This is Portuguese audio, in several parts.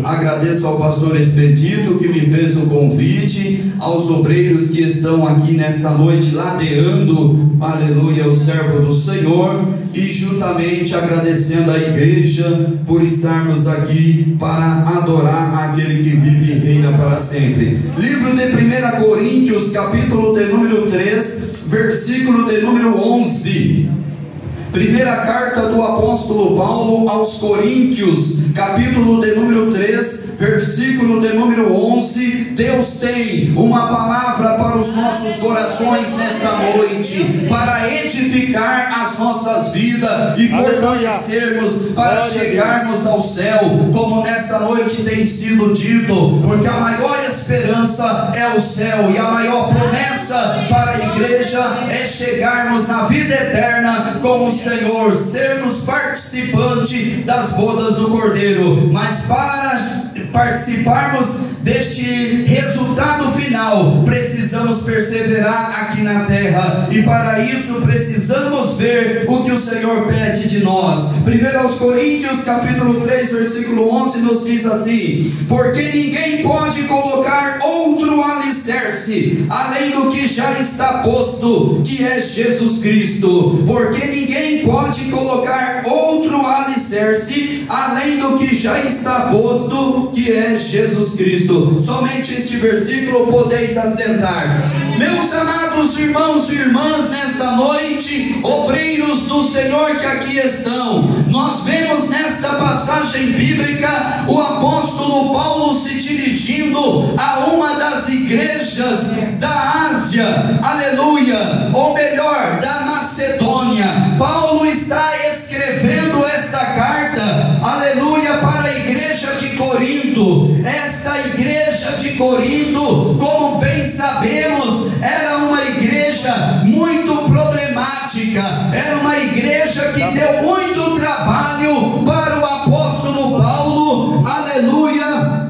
Agradeço ao pastor Expedito que me fez o convite, aos obreiros que estão aqui nesta noite ladeando, aleluia, o servo do Senhor, e juntamente agradecendo a igreja por estarmos aqui para adorar aquele que vive e reina para sempre. Livro de 1 Coríntios, capítulo de número 3, versículo de número 11. Primeira carta do apóstolo Paulo aos Coríntios, capítulo de número 3, versículo de número 11. Deus tem uma palavra para os nossos corações nesta noite, para edificar as nossas vidas e fortalecermos para chegarmos ao céu, como nesta noite tem sido dito, porque a maior esperança é o céu e a maior promessa para a igreja é chegarmos na vida eterna com o Senhor, sermos participantes das bodas do Cordeiro. Mas para participarmos deste resultado final, precisamos perseverar aqui na terra, e para isso precisamos ver o que o Senhor pede de nós. 1 Coríntios capítulo 3 versículo 11 nos diz assim: porque ninguém pode colocar outro alicerce além do que já está posto, que é Jesus Cristo. Porque ninguém pode colocar outro alicerce além do que já está posto, que é Jesus Cristo. Somente este versículo podeis assentar. Meus amados irmãos e irmãs, nesta noite, obreiros do Senhor que aqui estão, nós vemos nesta passagem bíblica o apóstolo Paulo se dirigindo a uma das igrejas da Ásia, aleluia, ou melhor, da Macedônia. Paulo está escrevendo esta carta, aleluia, para a igreja de Corinto. Esta igreja de Corinto, como bem sabemos, era uma igreja muito problemática, era uma igreja que deu muito trabalho para o apóstolo Paulo, aleluia,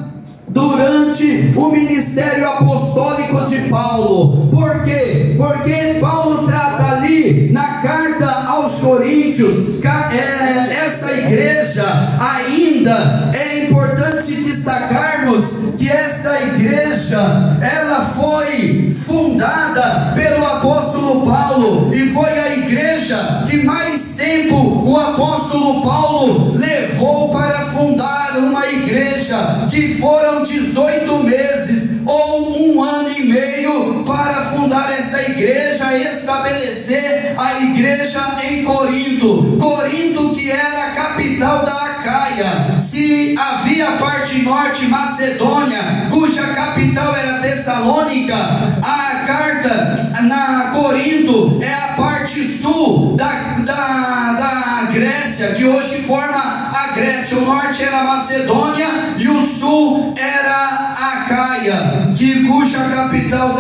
durante o ministério apostólico de Paulo. Por quê? Porque Paulo trata ali na carta aos Coríntios, essa igreja ainda é importante destacarmos que esta igreja, ela foi fundada pelo apóstolo Paulo, e foi a igreja que mais tempo o apóstolo Paulo levou para fundar uma igreja, que foram 18 meses ou 1 ano e meio para fundar esta igreja, estabelecer a igreja em Corinto. Corinto, que era a capital da Acaia. Se havia a parte norte, Macedônia, cuja capital era Tessalônica, a carta na Corinto é a parte sul da Grécia, que hoje forma a Grécia. O norte era a Macedônia e o sul era a Acaia, cuja capital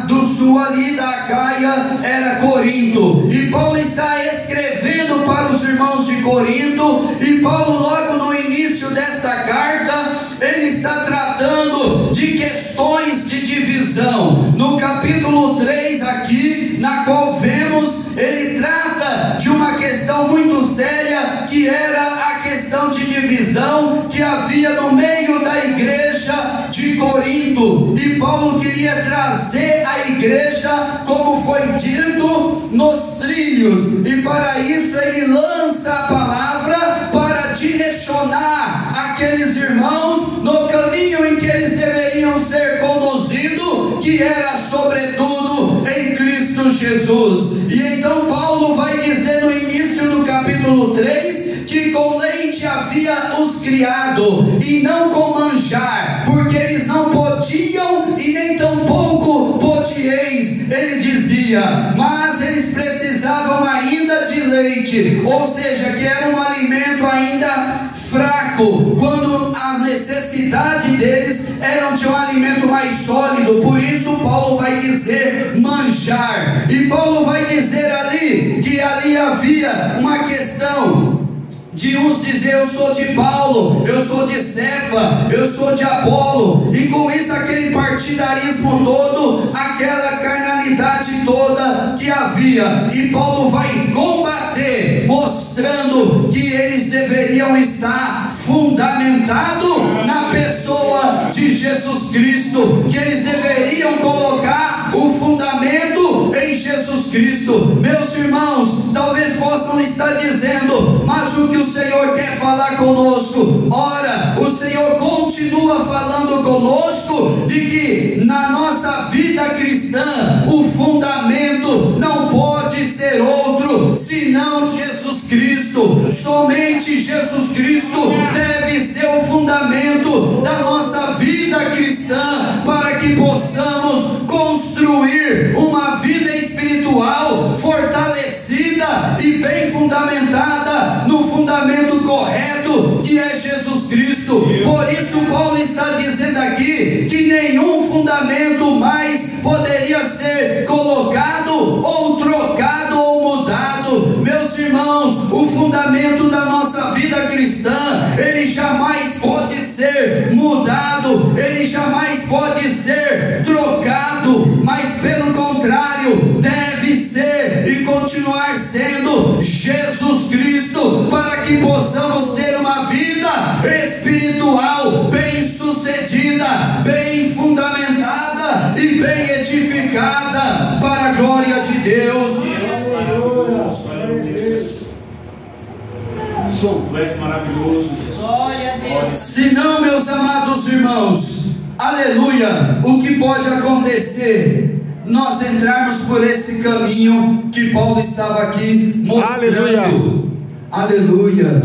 do sul ali da Acaia era Corinto. E Paulo está escrevendo para os irmãos de Corinto, e Paulo, logo no início desta carta, ele está tratando de questões de divisão. No capítulo 3 aqui, na qual vemos, ele trata de uma questão muito séria, que era a questão de divisão que havia no meio da igreja de Corinto. E Paulo queria trazer a igreja, como foi dito, nos trilhos, e para isso ele lança a palavra para direcionar aqueles irmãos no caminho em que eles deveriam ser conduzidos, que era sobretudo em Cristo Jesus. E então Paulo vai dizer no início do capítulo 3 que com leite havia os criado, e não com manjar, porque eles não podiam e nem tampouco podieis, ele dizia, mas eles precisavam ainda de leite, ou seja, que era um alimento ainda fraco, quando a necessidade deles era de um alimento mais sólido. Por isso Paulo vai dizer manjar, e Paulo vai dizer ali que ali havia uma questão de uns dizer eu sou de Paulo, eu sou de Cefa, eu sou de Apolo, e com isso aquele partidarismo todo, aquela carnalidade toda que havia. E Paulo vai combater, mostrando que eles deveriam estar fundamentados na Jesus Cristo, que eles deveriam colocar o fundamento em Jesus Cristo. Meus irmãos, talvez possam estar dizendo: mas o que o Senhor quer falar conosco? Ora, o Senhor continua falando conosco de que na nossa vida cristã o fundamento não pode ser outro senão Jesus Cristo. Somente Jesus Cristo deve ser o fundamento da nossa vida cristã, para que possamos construir uma vida espiritual fortalecida e bem fundamentada no fundamento correto, que é Jesus Cristo. Por isso Paulo está dizendo aqui que nenhum fundamento mais poderia ser colocado ou trocado ou mudado. Meus irmãos, o fundamento da nossa vida cristã, ele jamais pode ser mudado, ele jamais pode ser trocado, mas pelo contrário, deve ser e continuar sendo Jesus Cristo, para que possamos ter uma vida espiritual bem sucedida, bem fundamentada e bem edificada para a glória de Deus. Tu és maravilhoso, Jesus. Glória a Deus. Se não, meus amados irmãos, aleluia, o que pode acontecer? Nós entrarmos por esse caminho que Paulo estava aqui mostrando. Aleluia.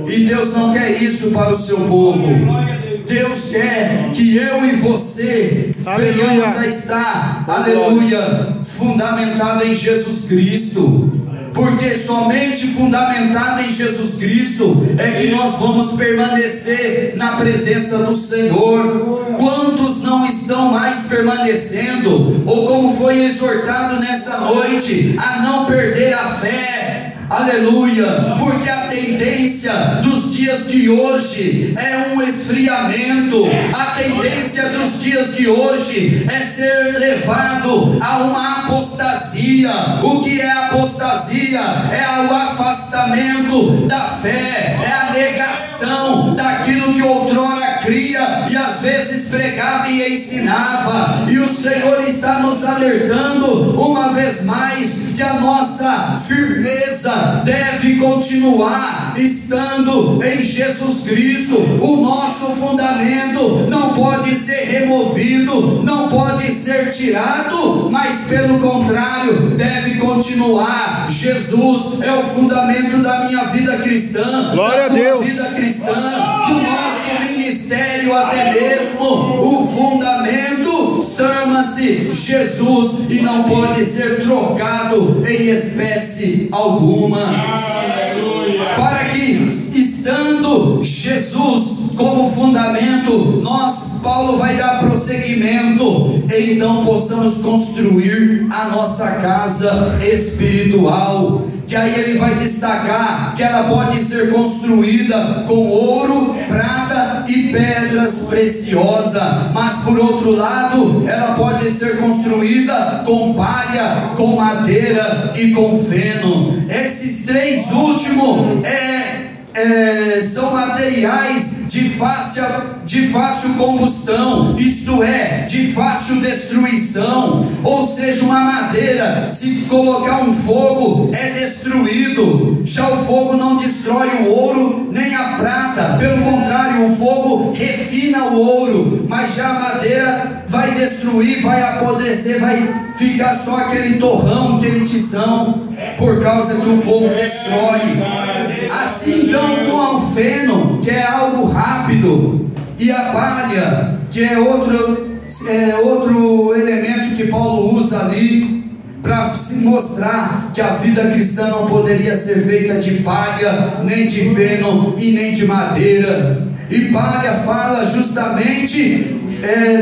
E Deus não quer isso para o seu povo. Deus quer que eu e você venhamos a estar, aleluia, fundamentado em Jesus Cristo. Porque somente fundamentado em Jesus Cristo é que nós vamos permanecer na presença do Senhor. Quantos não estão mais permanecendo? Ou como foi exortado nessa noite, a não perder a fé. Aleluia, porque a tendência dos dias de hoje é um esfriamento. A tendência dos dias de hoje é ser levado a uma apostasia. O que é apostasia? É o afastamento da fé, é a negação daquilo que outrora cria e às vezes pregava e ensinava. E o Senhor está nos alertando uma vez mais que a nossa firmeza deve continuar estando em Jesus Cristo. O nosso fundamento não pode ser removido, não pode ser tirado, mas pelo contrário, deve continuar. Jesus é o fundamento da minha vida cristã, glória da a Deus, vida cristã, do nosso ministério, até mesmo o fundamento chama-se Jesus e não pode ser trocado em espécie alguma. Para que, estando Jesus como fundamento, Paulo vai dar prosseguimento, então possamos construir a nossa casa espiritual, que aí ele vai destacar que ela pode ser construída com ouro, prata e pedras preciosas, mas por outro lado, ela pode ser construída com palha, com madeira e com feno. Esses três últimos são materiais de fácil combustão, isto é, de fácil destruição. Ou seja, uma madeira, se colocar um fogo, é destruído. Já o fogo não destrói o ouro nem a prata, pelo contrário, o fogo refina o ouro, mas já a madeira vai destruir, vai apodrecer, vai ficar só aquele torrão, aquele tição, por causa que o fogo destrói. Assim então com o feno, que é algo rápido, e a palha, que é outro elemento que Paulo usa ali para se mostrar que a vida cristã não poderia ser feita de palha, nem de feno e nem de madeira. E palha fala justamente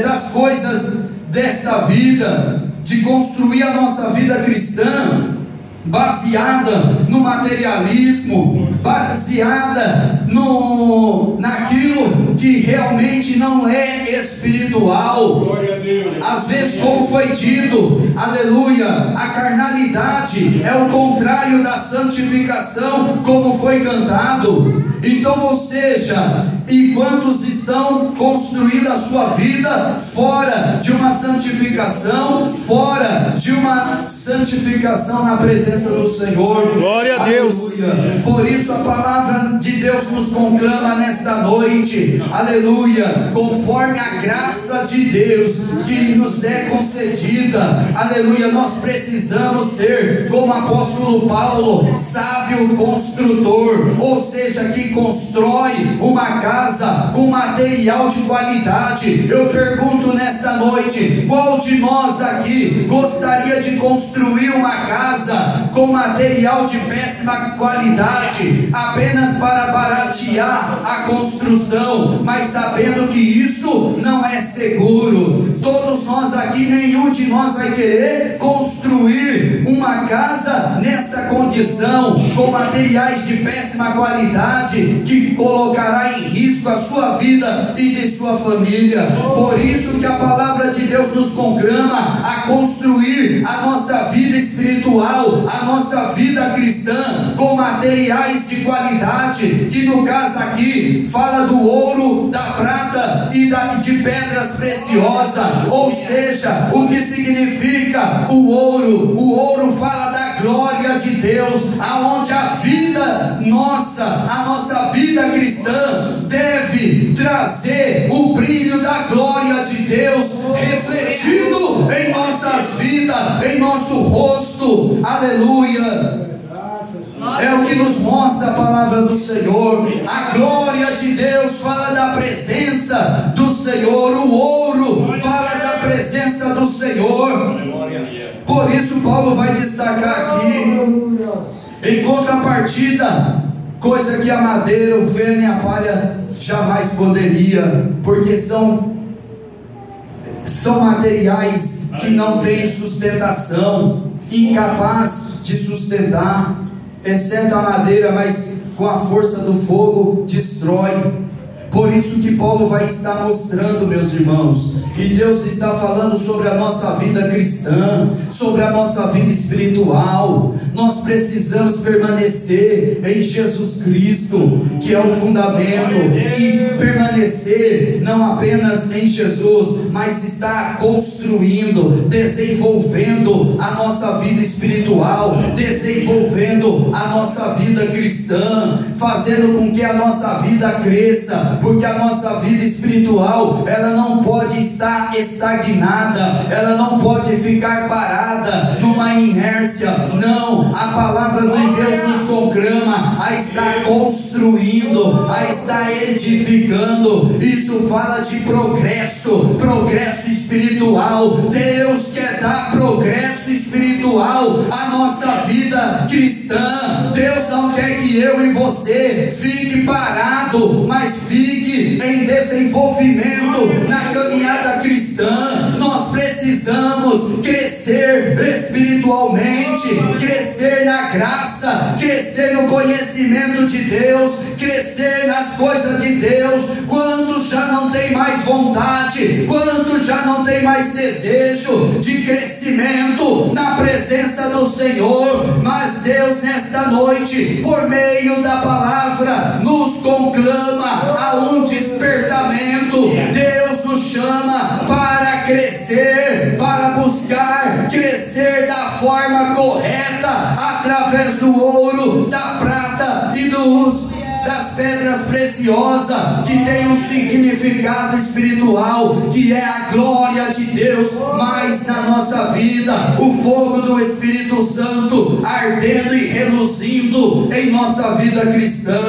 das coisas desta vida, de construir a nossa vida cristã baseada no materialismo, baseada naquilo que realmente não é espiritual. Às vezes, como foi dito, aleluia, a carnalidade é o contrário da santificação, como foi cantado. Então, ou seja, E quantos estão construindo a sua vida fora de uma santificação, fora de uma santificação na presença do Senhor? Glória a Deus. Aleluia. Por isso a palavra de Deus nos conclama nesta noite, aleluia, conforme a graça de Deus que nos é concedida, aleluia, nós precisamos ser, como o apóstolo Paulo, sábio construtor, ou seja, que constrói uma casa com material de qualidade. Eu pergunto nesta noite, qual de nós aqui gostaria de construir uma casa com material de péssima qualidade, apenas para baratear a construção, mas sabendo que isso não é seguro? Todos nós aqui, nenhum de nós vai querer construir uma casa nessa condição, com materiais de péssima qualidade, que colocará em risco a sua vida e de sua família. Por isso que a palavra de Deus nos conclama a construir a nossa vida espiritual, a nossa vida cristã, com materiais de qualidade, que no caso aqui fala do ouro, da prata e de pedras preciosas. Ou seja, o que significa o ouro? O ouro fala da glória de Deus, aonde a vida nossa, a nossa vida cristã deve trazer o brilho da glória de Deus refletido em nossas vidas, em nosso rosto. Aleluia. É o que nos mostra a palavra do Senhor. A glória de Deus fala da presença do Senhor. O ouro fala da presença do Senhor. Por isso Paulo vai destacar aqui, em contrapartida, coisa que a madeira, o feno e a palha jamais poderia, porque são materiais que não têm sustentação, incapaz de sustentar, exceto a madeira, mas com a força do fogo destrói. Por isso que Paulo vai estar mostrando, meus irmãos, e Deus está falando sobre a nossa vida cristã, sobre a nossa vida espiritual. Nós precisamos permanecer em Jesus Cristo, que é o fundamento, e permanecer não apenas em Jesus, mas estar construindo, desenvolvendo a nossa vida espiritual, desenvolvendo a nossa vida cristã, fazendo com que a nossa vida cresça, porque a nossa vida espiritual, ela não pode estar estagnada, ela não pode ficar parada numa inércia. Não, a palavra de Deus nos conclama a estar construindo, a estar edificando. Isso fala de progresso, progresso espiritual. Deus quer dar progresso espiritual à nossa vida cristã. Deus não quer que eu e você fique parado, mas fique em desenvolvimento na caminhada cristã. Nós precisamos crescer espiritualmente, crescer na graça, crescer no conhecimento de Deus, crescer nas coisas de Deus. Quando já não tem mais vontade, quando já não tem mais desejo de crescimento na presença do Senhor, mas Deus nesta noite, por meio da palavra, nos conclama a um despertamento. Deus nos chama para crescer, para buscar crescer da forma correta, através do ouro, da prata e das pedras preciosas, que tem um significado espiritual, que é a glória de Deus, mas na nossa vida, o fogo do Espírito Santo ardendo e reluzindo em nossa vida cristã.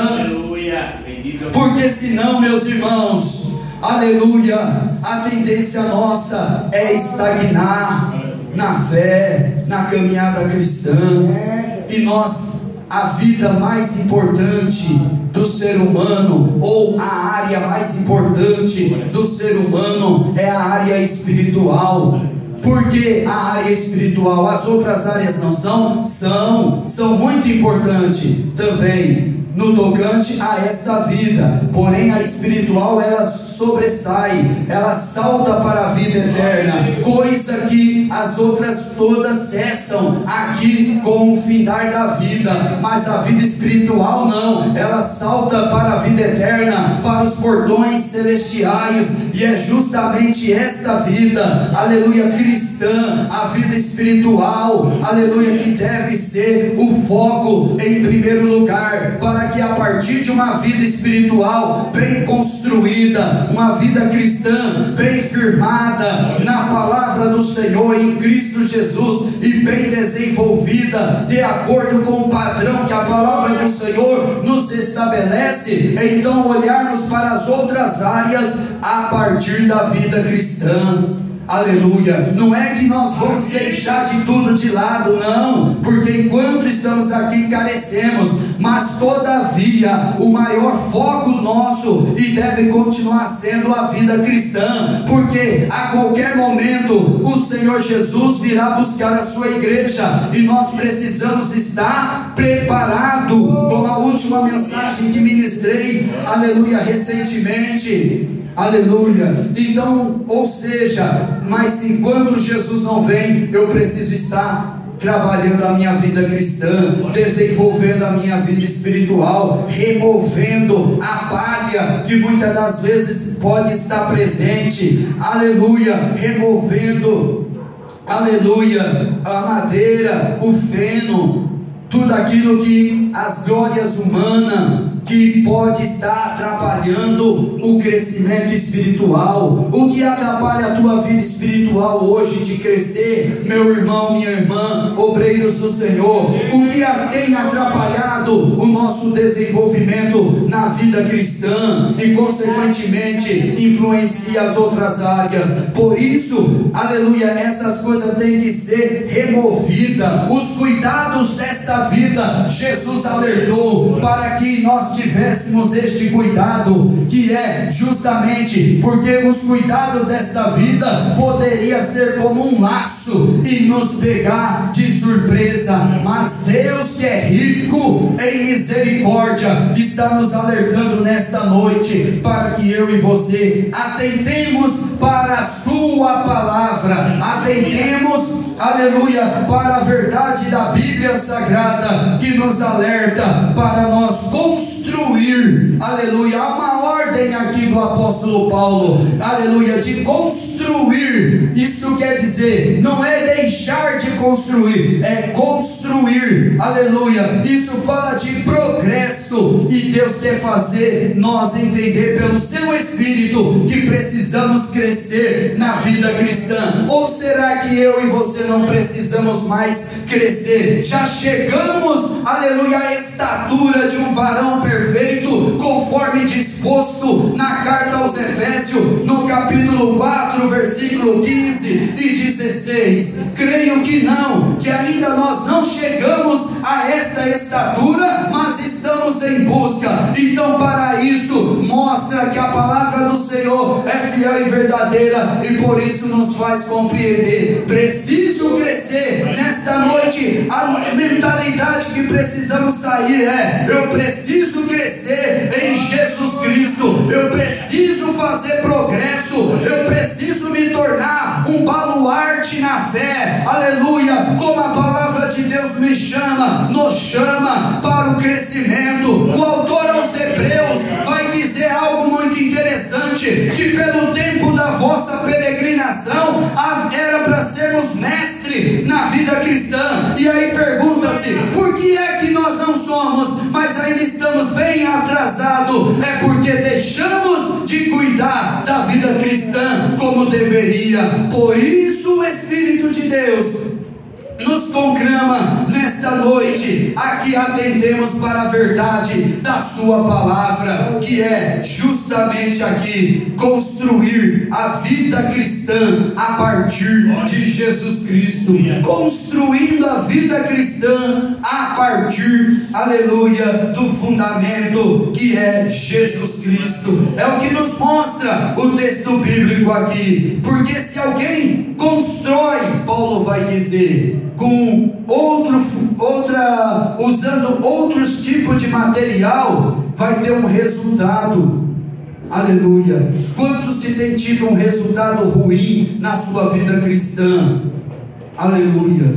Porque senão, meus irmãos, aleluia, a tendência nossa é estagnar na fé, na caminhada cristã. E nós, a vida mais importante do ser humano, ou a área mais importante do ser humano, é a área espiritual. Porque a área espiritual, as outras áreas não são muito importantes também no tocante a esta vida, porém a espiritual, ela sobressai, ela salta para a vida eterna, coisa que as outras todas cessam aqui com o findar da vida, mas a vida espiritual não, ela salta para a vida eterna, para os portões celestiais, e é justamente esta vida, aleluia, cristã, a vida espiritual, aleluia, que deve ser o foco em primeiro lugar, para que a partir de uma vida espiritual bem construída, uma vida cristã bem firmada na palavra do Senhor em Cristo Jesus e bem desenvolvida de acordo com o padrão que a palavra do Senhor nos estabelece, então olharmos para as outras áreas a partir da vida cristã. Aleluia, não é que nós vamos deixar de tudo de lado, não, porque enquanto estamos aqui carecemos, mas todavia o maior foco nosso e deve continuar sendo a vida cristã, porque a qualquer momento o Senhor Jesus virá buscar a sua igreja e nós precisamos estar preparados, como a última mensagem que ministrei, aleluia, recentemente. Aleluia, então, ou seja, mas enquanto Jesus não vem, eu preciso estar trabalhando a minha vida cristã, desenvolvendo a minha vida espiritual, removendo a palha que muitas das vezes pode estar presente, aleluia, removendo, aleluia, a madeira, o feno, tudo aquilo que as glórias humanas que pode estar atrapalhando o crescimento espiritual. O que atrapalha a tua vida espiritual hoje de crescer, meu irmão, minha irmã, obreiros do Senhor? O que tem atrapalhado o nosso desenvolvimento na vida cristã e consequentemente influencia as outras áreas? Por isso, aleluia, essas coisas têm que ser removidas. Os cuidados desta vida, Jesus alertou para que nós tivéssemos este cuidado, que é justamente porque os cuidados desta vida poderia ser como um laço e nos pegar de surpresa, mas Deus, que é rico em misericórdia, está nos alertando nesta noite para que eu e você atentemos para a sua palavra, atentemos, aleluia, para a verdade da Bíblia Sagrada, que nos alerta para nós construir, aleluia, há uma ordem aqui do apóstolo Paulo, aleluia, de construir. Isto quer dizer, não é deixar de construir, é construir, aleluia. Isso fala de progresso, e Deus quer fazer nós entender pelo seu Espírito que precisamos crescer na vida cristã. Ou será que eu e você não precisamos mais crescer? Já chegamos, aleluia, à estatura de um varão perfeito, conforme disposto na carta aos Efésios, no capítulo 4, versículo 15 e 16. Creio que não, que ainda nós não chegamos a esta estatura, mas estamos em busca. Então, para isso, mostra que a palavra do Senhor é fiel e verdadeira, e por isso nos faz compreender. Preciso crescer. Nesta noite, a mentalidade que precisamos sair é: eu preciso crescer em Jesus Cristo, eu preciso fazer progresso, eu preciso me tornar um baluarte na fé, aleluia, como a palavra de Deus me chama, nos chama para o crescimento. O autor aos Hebreus vai dizer algo muito interessante, que pelo tempo da vossa peregrinação era para sermos mestres na vida cristã. E aí pergunta-se, por que é que nós não somos, mas ainda estamos bem atrasados? É porque deixamos de cuidar da vida cristã como deveria. Por isso o Espírito de Deus nos conclama nesta noite a que atendemos para a verdade da sua palavra, que é justamente aqui construir a vida cristã a partir de Jesus Cristo, construindo a vida cristã a partir, aleluia, do fundamento que é Jesus Cristo. É o que nos mostra o texto bíblico aqui, porque se alguém constrói, Paulo vai dizer, com usando outros tipos de material, vai ter um resultado, Aleluia. Quantos que têm tido um resultado ruim na sua vida cristã? Aleluia.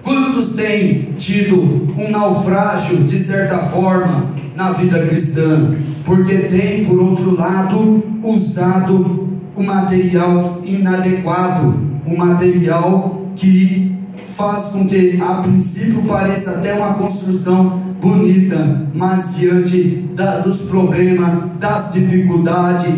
Quantos têm tido um naufrágio, de certa forma, na vida cristã? Porque tem, por outro lado, usado um material inadequado, um material que faz com que a princípio pareça até uma construção bonita, mas diante dos problemas, das dificuldades,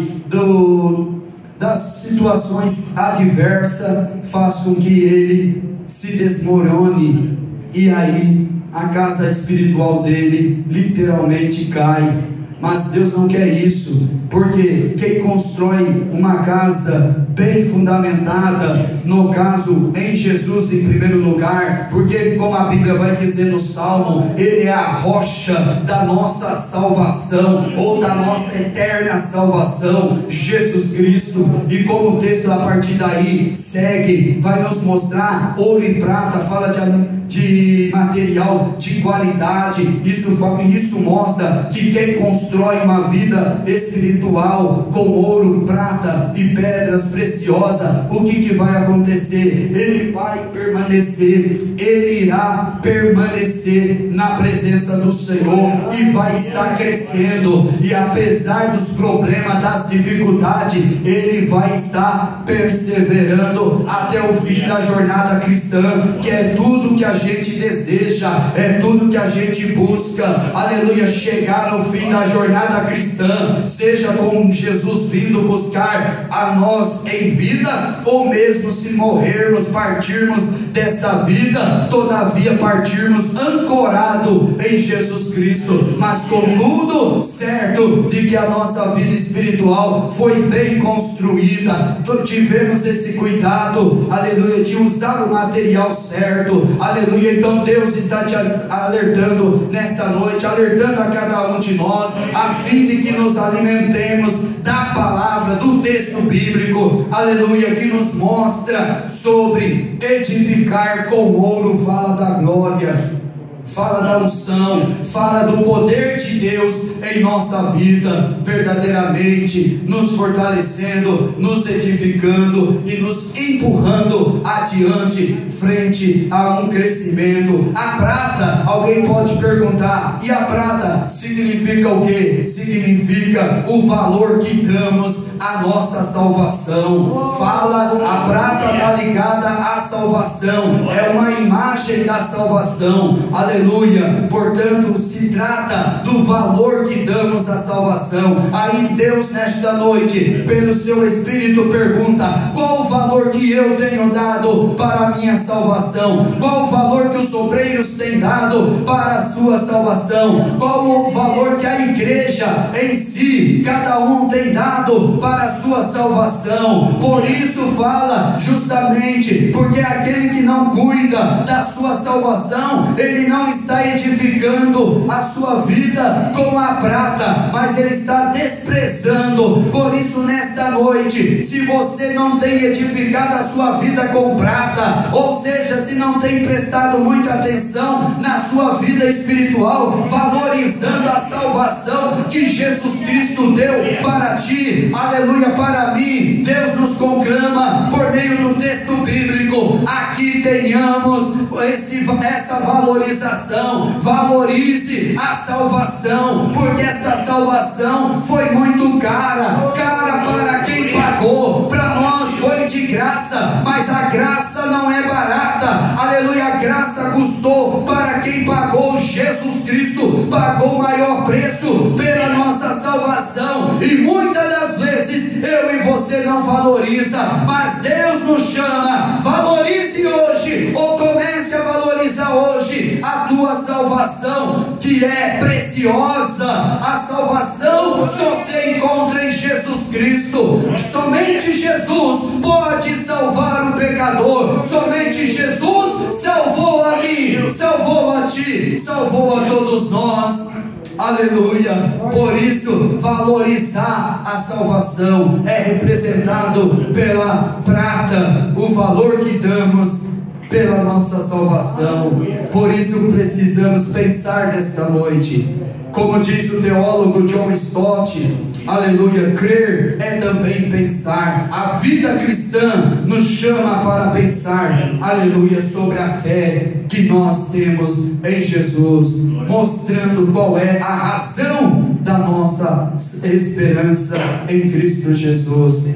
das situações adversas, faz com que ele se desmorone, e aí a casa espiritual dele literalmente cai. Mas Deus não quer isso, porque quem constrói uma casa bem fundamentada, no caso em Jesus em primeiro lugar, porque como a Bíblia vai dizer no Salmo, Ele é a rocha da nossa salvação, ou da nossa eterna salvação, Jesus Cristo. E como o texto a partir daí segue, vai nos mostrar ouro e prata, fala de material de qualidade. Isso mostra que quem constrói uma vida espiritual com ouro, prata e pedras preciosas, o que vai acontecer? Ele vai permanecer, ele irá permanecer na presença do Senhor e vai estar crescendo, e apesar dos problemas, das dificuldades, ele vai estar perseverando até o fim da jornada cristã, que é tudo que a gente deseja, é tudo que a gente busca, aleluia, chegar ao fim da jornada cristã, seja com Jesus vindo buscar a nós em vida, ou mesmo se morrermos, partirmos desta vida, todavia partirmos ancorado em Jesus Cristo, mas com tudo certo de que a nossa vida espiritual foi bem construída. Tivemos esse cuidado, aleluia, de usar o material certo, aleluia. Então Deus está te alertando nesta noite, alertando a cada um de nós, a fim de que nos alimentemos da palavra, do texto bíblico, aleluia, que nos mostra sobre edificar com ouro. Fala da glória, fala da unção, fala do poder de Deus em nossa vida, verdadeiramente nos fortalecendo, nos edificando e nos empurrando adiante, frente a um crescimento. A prata, alguém pode perguntar, e a prata significa o que? Significa o valor que damos à nossa salvação. Fala, a prata está ligada à salvação, é uma imagem da salvação, aleluia. Portanto, se trata do valor que damos à salvação. Aí Deus nesta noite, pelo seu Espírito, pergunta: qual o valor que eu tenho dado para a minha salvação? Qual o valor que os obreiros têm dado para a sua salvação? Qual o valor que a igreja em si, cada um tem dado para a sua salvação? Por isso fala, justamente porque aquele que não cuida da sua salvação, ele não está edificando a sua vida com a prata, mas ele está desprezando. Por isso nesta noite, se você não tem edificado a sua vida com prata, ou seja, se não tem prestado muita atenção na sua vida espiritual, valorizando a salvação que Jesus Cristo deu para ti, aleluia, para mim, Deus nos conclama por meio do texto bíblico, aqui tenhamos essa valorização. Valorize a salvação, porque esta salvação foi muito cara para quem pagou. Para nós foi de graça, mas a graça não é barata, aleluia. A graça custou para quem pagou. Jesus Cristo pagou o maior preço pela nossa salvação, e muitas das vezes eu e você não valoriza, mas Deus nos chama: valorize hoje, ou comece a valorizar hoje a tua salvação, que é preciosa. A salvação só se encontra em Jesus Cristo. Somente Jesus pode salvar o pecador. Somente Jesus salvou a mim, salvou a ti, salvou a todos nós. Aleluia. Por isso, valorizar a salvação é representado pela prata, o valor que damos pela nossa salvação. Por isso precisamos pensar nesta noite, como diz o teólogo John Stott, aleluia, crer é também pensar. A vida cristã nos chama para pensar, aleluia, sobre a fé que nós temos em Jesus, mostrando qual é a razão da nossa esperança em Cristo Jesus.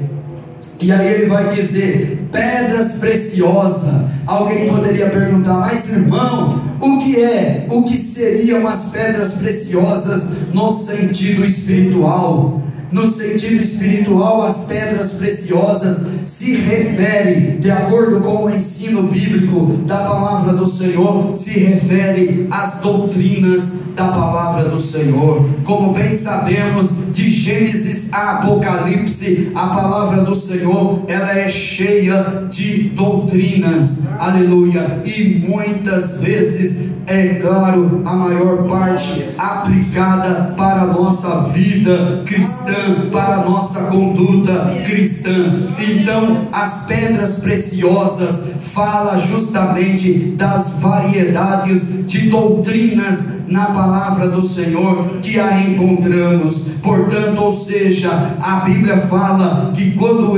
E aí ele vai dizer, pedras preciosas. Alguém poderia perguntar, mas irmão, o que seriam as pedras preciosas no sentido espiritual? No sentido espiritual, as pedras preciosas se refere, de acordo com o ensino bíblico da palavra do Senhor, se refere às doutrinas da palavra do Senhor. Como bem sabemos, de Gênesis a Apocalipse, a palavra do Senhor, ela é cheia de doutrinas, aleluia, e muitas vezes, é claro, a maior parte aplicada para a nossa vida cristã, para a nossa conduta cristã. Então, as pedras preciosas fala justamente das variedades de doutrinas na palavra do Senhor que a encontramos. Portanto, ou seja, a Bíblia fala que quando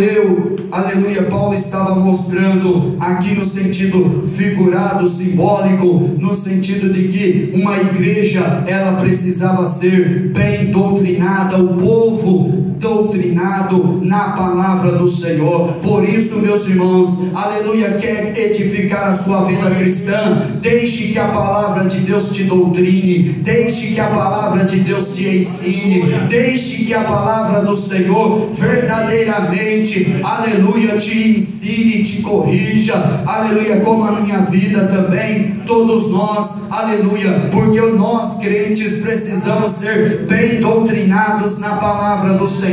aleluia, Paulo estava mostrando aqui no sentido figurado, simbólico, no sentido de que uma igreja, ela precisava ser bem doutrinada, o povo doutrinado na palavra do Senhor. Por isso, meus irmãos, aleluia, quer edificar a sua vida cristã, deixe que a palavra de Deus te doutrine, deixe que a palavra de Deus te ensine, deixe que a palavra do Senhor verdadeiramente, aleluia, te ensine, te corrija, aleluia, como a minha vida também, todos nós, aleluia, porque nós crentes precisamos ser bem doutrinados na palavra do Senhor.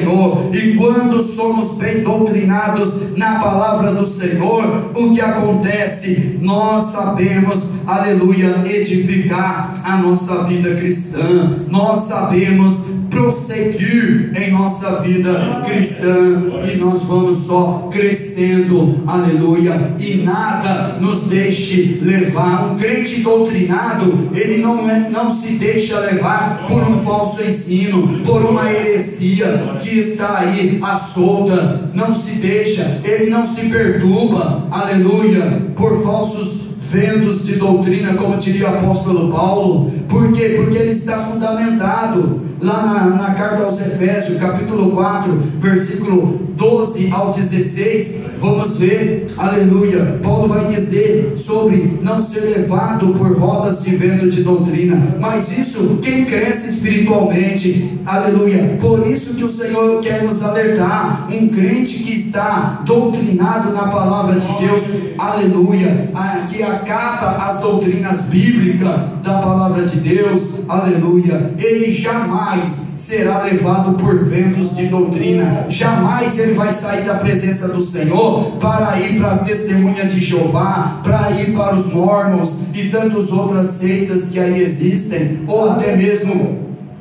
E quando somos bem doutrinados na palavra do Senhor, o que acontece? Nós sabemos, aleluia, edificar a nossa vida cristã, nós sabemos prosseguir em nossa vida cristã, e nós vamos só crescendo, aleluia, e nada nos deixe levar. Um crente doutrinado, ele não se deixa levar por um falso ensino, por uma heresia que está aí à solta, não se deixa, ele não se perturba, aleluia, por falsos ventos de doutrina, como diria o apóstolo Paulo. Por quê? Porque ele está fundamentado lá na carta aos Efésios, capítulo 4, versículo 12 ao 16, vamos ver, aleluia, Paulo vai dizer sobre não ser levado por rodas de vento de doutrina, mas isso, quem cresce espiritualmente, aleluia, por isso que o Senhor quer nos alertar, um crente que está doutrinado na palavra de Deus, aleluia, que acata as doutrinas bíblicas da palavra de Deus, aleluia, ele jamais será levado por ventos de doutrina, jamais ele vai sair da presença do Senhor para ir para a testemunha de Jeová, para ir para os mormons e tantas outras seitas que aí existem, ou até mesmo,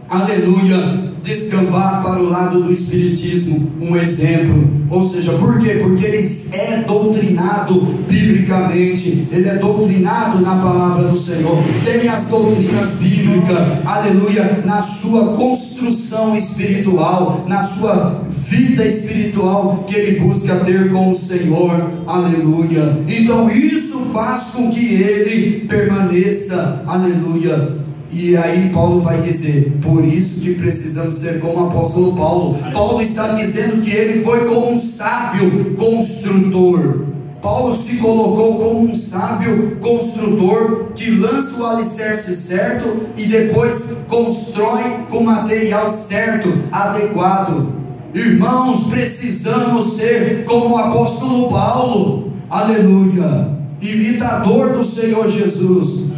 aleluia, descambar para o lado do espiritismo, um exemplo. Ou seja, por quê? Porque ele é doutrinado biblicamente, ele é doutrinado na palavra do Senhor, tem as doutrinas bíblicas, aleluia, na sua construção espiritual, na sua vida espiritual que ele busca ter com o Senhor, aleluia. Então isso faz com que ele permaneça, aleluia. E aí Paulo vai dizer, por isso que precisamos ser como o apóstolo Paulo. Paulo está dizendo que ele foi como um sábio construtor. Paulo se colocou como um sábio construtor que lança o alicerce certo e depois constrói com material certo, adequado. Irmãos, precisamos ser como o apóstolo Paulo, aleluia, imitador do Senhor Jesus,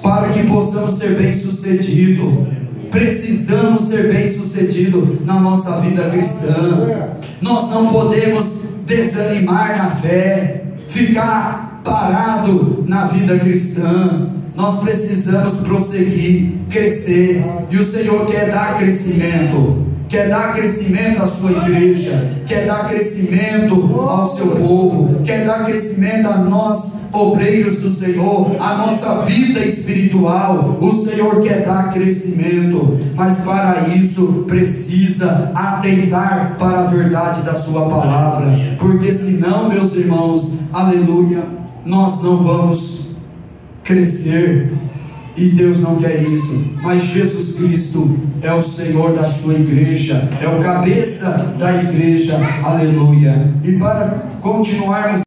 para que possamos ser bem-sucedidos. Precisamos ser bem-sucedidos na nossa vida cristã. Nós não podemos desanimar na fé, ficar parado na vida cristã. Nós precisamos prosseguir, crescer, e o Senhor quer dar crescimento, quer dar crescimento à sua igreja, quer dar crescimento ao seu povo, quer dar crescimento a nós, obreiros do Senhor, a nossa vida espiritual. O Senhor quer dar crescimento, mas para isso precisa atentar para a verdade da sua palavra, porque senão, meus irmãos, aleluia, nós não vamos crescer. E Deus não quer isso. Mas Jesus Cristo é o Senhor da sua igreja, é o cabeça da igreja, aleluia. E para continuarmos